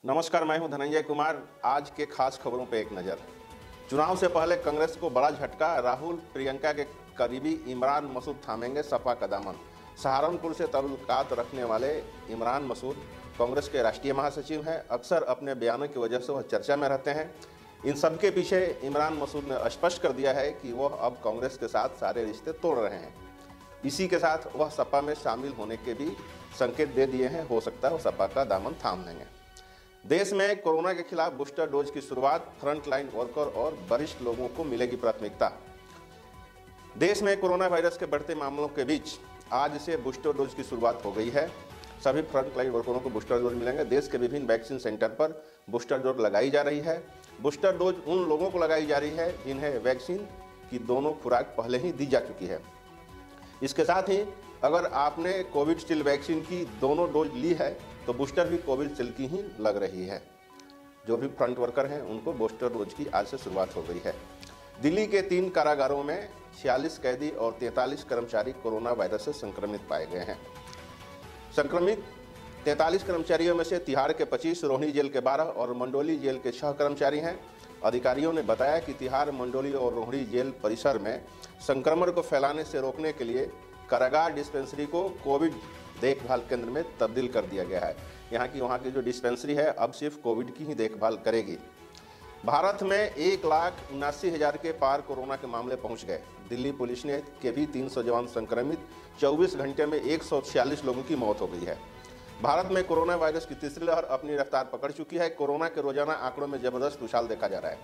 नमस्कार, मैं हूं धनंजय कुमार। आज के खास खबरों पर एक नज़र। चुनाव से पहले कांग्रेस को बड़ा झटका। राहुल प्रियंका के करीबी इमरान मसूद थामेंगे सपा का दामन। सहारनपुर से ताल्लुकात रखने वाले इमरान मसूद कांग्रेस के राष्ट्रीय महासचिव हैं। अक्सर अपने बयानों की वजह से वह चर्चा में रहते हैं। इन सब के पीछे इमरान मसूद ने स्पष्ट कर दिया है कि वह अब कांग्रेस के साथ सारे रिश्ते तोड़ रहे हैं। इसी के साथ वह सपा में शामिल होने के भी संकेत दे दिए हैं। हो सकता है वह सपा का दामन थाम लेंगे। देश में कोरोना के खिलाफ बूस्टर डोज की शुरुआत। फ्रंट लाइन वर्कर और वरिष्ठ लोगों को मिलेगी प्राथमिकता। देश में कोरोना वायरस के बढ़ते मामलों के बीच आज से बूस्टर डोज की शुरुआत हो गई है। सभी फ्रंट लाइन वर्करों को बूस्टर डोज मिलेंगे। देश के विभिन्न वैक्सीन सेंटर पर बूस्टर डोज लगाई जा रही है। बूस्टर डोज उन लोगों को लगाई जा रही है जिन्हें वैक्सीन की दोनों खुराक पहले ही दी जा चुकी है। इसके साथ ही अगर आपने कोविशील्ड वैक्सीन की दोनों डोज ली है तो बूस्टर भी कोविशील्ड की ही लग रही है। जो भी फ्रंट वर्कर हैं उनको बूस्टर डोज की आज से शुरुआत हो गई है। दिल्ली के 3 कारागारों में 46 कैदी और 43 कर्मचारी कोरोना वायरस से संक्रमित पाए गए हैं। संक्रमित 43 कर्मचारियों में से तिहाड़ के 25, रोहिणी जेल के 12 और मंडोली जेल के 6 कर्मचारी हैं। अधिकारियों ने बताया कि तिहाड़, मंडोली और रोहिणी जेल परिसर में संक्रमण को फैलाने से रोकने के लिए कारागार डिस्पेंसरी को कोविड देखभाल केंद्र में तब्दील कर दिया गया है। वहाँ की जो डिस्पेंसरी है अब सिर्फ कोविड की ही देखभाल करेगी। भारत में 1,79,000 के पार कोरोना के मामले पहुंच गए। दिल्ली पुलिस ने के भी 300 जवान संक्रमित। 24 घंटे में 146 लोगों की मौत हो गई है। भारत में कोरोना वायरस की तीसरी लहर अपनी रफ्तार पकड़ चुकी है। कोरोना के रोजाना आंकड़ों में जबरदस्त उछाल देखा जा रहा है।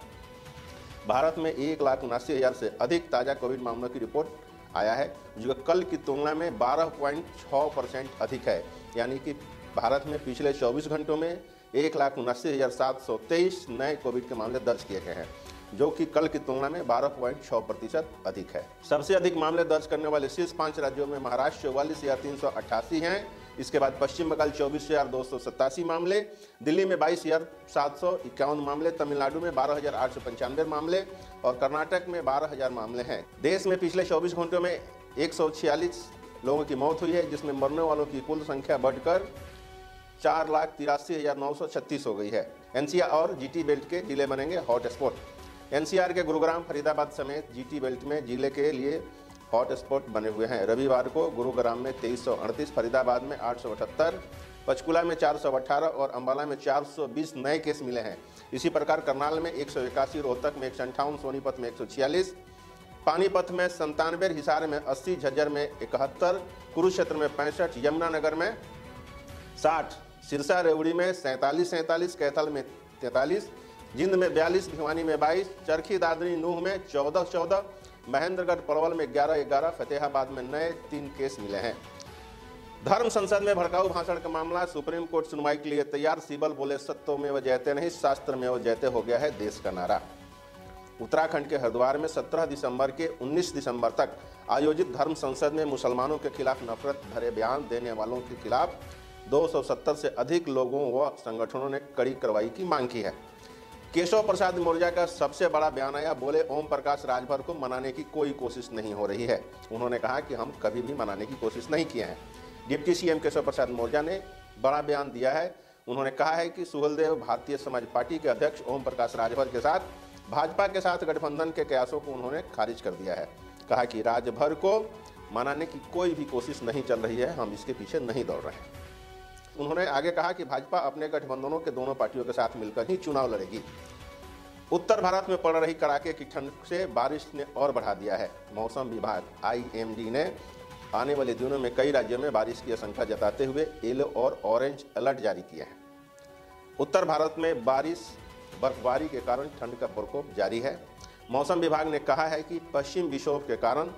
भारत में 1,79,000 से अधिक ताज़ा कोविड मामलों की रिपोर्ट आया है, जो कल की तुलना में 12.6% अधिक है। यानी कि भारत में पिछले 24 घंटों में 1,79,723 नए कोविड के मामले दर्ज किए गए हैं, जो कि कल की तुलना में 12.6% अधिक है। सबसे अधिक मामले दर्ज करने वाले शीर्ष 5 राज्यों में महाराष्ट्र 44,388 हैं। इसके बाद पश्चिम बंगाल 24,287 मामले, दिल्ली में 22,751 मामले, तमिलनाडु में 12,895 मामले और कर्नाटक में 12,000 मामले हैं। देश में पिछले 24 घंटों में 146 लोगों की मौत हुई है, जिसमें मरने वालों की कुल संख्या बढ़कर 4,83,936 हो गई है। एनसीआर और जीटी बेल्ट के जिले बनेंगे हॉटस्पॉट। एनसीआर के गुरुग्राम, फरीदाबाद समेत जीटी बेल्ट में जिले के लिए हॉटस्पॉट बने हुए हैं। रविवार को गुरुग्राम में 2338, फरीदाबाद में 878, पंचकुला में 418 और अंबाला में 420 नए केस मिले हैं। इसी प्रकार करनाल में 181, रोहतक में 158, सोनीपत में 146, पानीपत में 97, हिसार में 80, झज्जर में 71, कुरुक्षेत्र में 65, यमुनानगर में 60, सिरसा रेवड़ी में 47, कैथल में 43, जिंद में 42, भिवानी में 22, चरखी दादरी नूह में 14, महेंद्रगढ़ परवल में 11, फतेहाबाद में नए 3 केस मिले हैं। धर्म संसद में भड़काऊ भाषण का मामला। सुप्रीम कोर्ट सुनवाई के लिए तैयार। सिब्बल बोले सत्यमेव जयते नहीं, शास्त्रमेव जयते हो गया है देश का नारा। उत्तराखंड के हरिद्वार में 17 दिसंबर के 19 दिसंबर तक आयोजित धर्म संसद में मुसलमानों के खिलाफ नफरत भरे बयान देने वालों के खिलाफ 270 से अधिक लोगों व संगठनों ने कड़ी कार्रवाई की मांग की है। केशव प्रसाद मौर्य का सबसे बड़ा बयान आया। बोले, ओम प्रकाश राजभर को मनाने की कोई कोशिश नहीं हो रही है। उन्होंने कहा कि हम कभी भी मनाने की कोशिश नहीं किए हैं। डिप्टी सीएम केशव प्रसाद मौर्य ने बड़ा बयान दिया है। उन्होंने कहा है कि सुहेलदेव भारतीय समाज पार्टी के अध्यक्ष ओम प्रकाश राजभर के साथ भाजपा के साथ गठबंधन के कयासों को उन्होंने खारिज कर दिया है। कहा कि राजभर को मनाने की कोई भी कोशिश नहीं चल रही है, हम इसके पीछे नहीं दौड़ रहे हैं। उन्होंने आगे कहा कि भाजपा अपने गठबंधनों के दोनों पार्टियों के साथ मिलकर ही चुनाव लड़ेगी। उत्तर भारत में पड़ रही कड़ाके की ठंड से बारिश ने और बढ़ा दिया है। मौसम विभाग IMD ने आने वाले दिनों में कई राज्यों में बारिश की आशंका जताते हुए येलो और ऑरेंज अलर्ट जारी किया है। उत्तर भारत में बर्फबारी के कारण ठंड का प्रकोप जारी है। मौसम विभाग ने कहा है कि पश्चिम विक्षोभ के कारण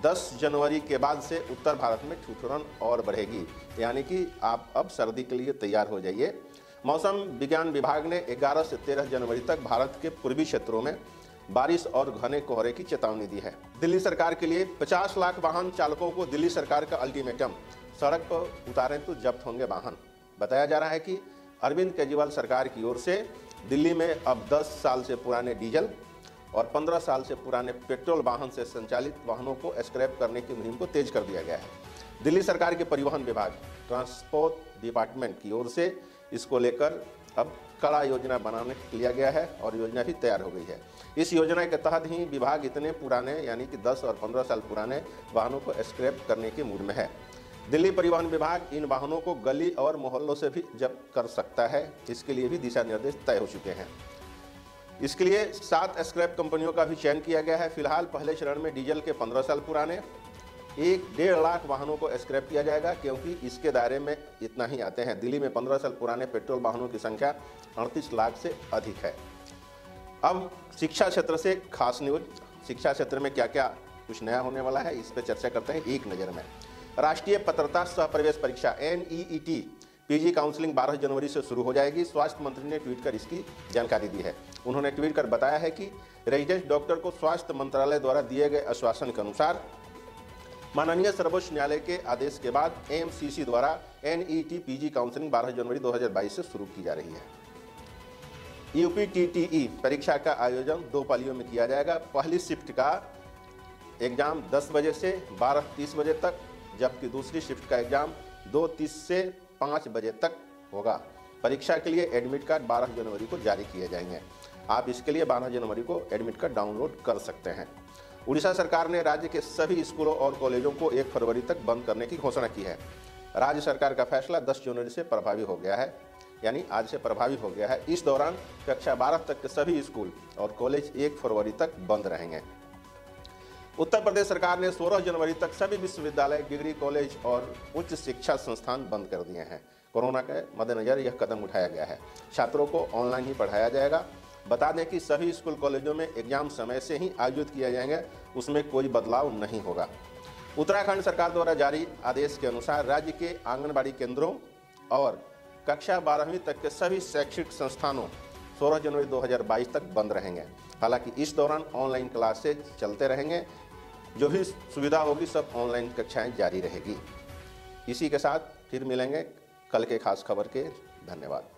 10 जनवरी के बाद से उत्तर भारत में ठिठुरन और बढ़ेगी। यानी कि आप अब सर्दी के लिए तैयार हो जाइए। मौसम विज्ञान विभाग ने 11 से 13 जनवरी तक भारत के पूर्वी क्षेत्रों में बारिश और घने कोहरे की चेतावनी दी है। दिल्ली सरकार के लिए 50 लाख वाहन चालकों को दिल्ली सरकार का अल्टीमेटम। सड़क पर उतारें तो जब्त होंगे वाहन। बताया जा रहा है कि अरविंद केजरीवाल सरकार की ओर से दिल्ली में अब 10 साल से पुराने डीजल और 15 साल से पुराने पेट्रोल वाहन से संचालित वाहनों को स्क्रैप करने की मुहिम को तेज कर दिया गया है। दिल्ली सरकार के परिवहन विभाग ट्रांसपोर्ट डिपार्टमेंट की ओर से इसको लेकर अब कड़ा योजना बनाने लिया गया है और योजना भी तैयार हो गई है। इस योजना के तहत ही विभाग इतने पुराने यानी कि 10 और 15 साल पुराने वाहनों को स्क्रैप करने के मूड में है। दिल्ली परिवहन विभाग इन वाहनों को गली और मोहल्लों से भी जब्त कर सकता है। इसके लिए भी दिशा निर्देश तय हो चुके हैं। इसके लिए 7 स्क्रैप कंपनियों का भी चयन किया गया है। फिलहाल पहले चरण में डीजल के 15 साल पुराने 1.5 लाख वाहनों को स्क्रैप किया जाएगा, क्योंकि इसके दायरे में इतना ही आते हैं। दिल्ली में 15 साल पुराने पेट्रोल वाहनों की संख्या 38 लाख से अधिक है। अब शिक्षा क्षेत्र से खास न्यूज। शिक्षा क्षेत्र में क्या क्या कुछ नया होने वाला है, इस पर चर्चा करते हैं एक नज़र में। राष्ट्रीय पात्रता सह प्रवेश परीक्षा NEET पीजी काउंसलिंग 12 जनवरी से शुरू हो जाएगी। स्वास्थ्य मंत्री ने ट्वीट कर इसकी जानकारी दी है। उन्होंने ट्वीट कर बताया है कि रेजिडेंट डॉक्टर को स्वास्थ्य मंत्रालय द्वारा दिए गए आश्वासन के अनुसार माननीय सर्वोच्च न्यायालय के आदेश के बाद AMCC द्वारा NEET पीजी काउंसलिंग 12 जनवरी 2022 से शुरू की जा रही है। UPTTE परीक्षा का आयोजन 2 पालियों में किया जाएगा। पहली शिफ्ट का एग्जाम 10 बजे से 12:30 बजे तक, जबकि दूसरी शिफ्ट का एग्जाम 2:30 से 5 बजे तक होगा। परीक्षा के लिए एडमिट कार्ड 12 जनवरी को जारी किए जाएंगे। आप इसके लिए 12 जनवरी को एडमिट कार्ड डाउनलोड कर सकते हैं। उड़ीसा सरकार ने राज्य के सभी स्कूलों और कॉलेजों को 1 फरवरी तक बंद करने की घोषणा की है। राज्य सरकार का फैसला 10 जनवरी से प्रभावी हो गया है, यानी आज से प्रभावी हो गया है। इस दौरान कक्षा 12 तक के सभी स्कूल और कॉलेज 1 फरवरी तक बंद रहेंगे। उत्तर प्रदेश सरकार ने 16 जनवरी तक सभी विश्वविद्यालय, डिग्री कॉलेज और उच्च शिक्षा संस्थान बंद कर दिए हैं। कोरोना के मद्देनजर यह कदम उठाया गया है। छात्रों को ऑनलाइन ही पढ़ाया जाएगा। बता दें कि सभी स्कूल कॉलेजों में एग्जाम समय से ही आयोजित किए जाएंगे, उसमें कोई बदलाव नहीं होगा। उत्तराखंड सरकार द्वारा जारी आदेश के अनुसार राज्य के आंगनबाड़ी केंद्रों और कक्षा 12वीं तक के सभी शैक्षिक संस्थानों 16 जनवरी 2022 तक बंद रहेंगे। हालांकि इस दौरान ऑनलाइन क्लासेज चलते रहेंगे। जो भी सुविधा होगी सब ऑनलाइन कक्षाएं जारी रहेगी। इसी के साथ फिर मिलेंगे कल के खास खबर के। धन्यवाद।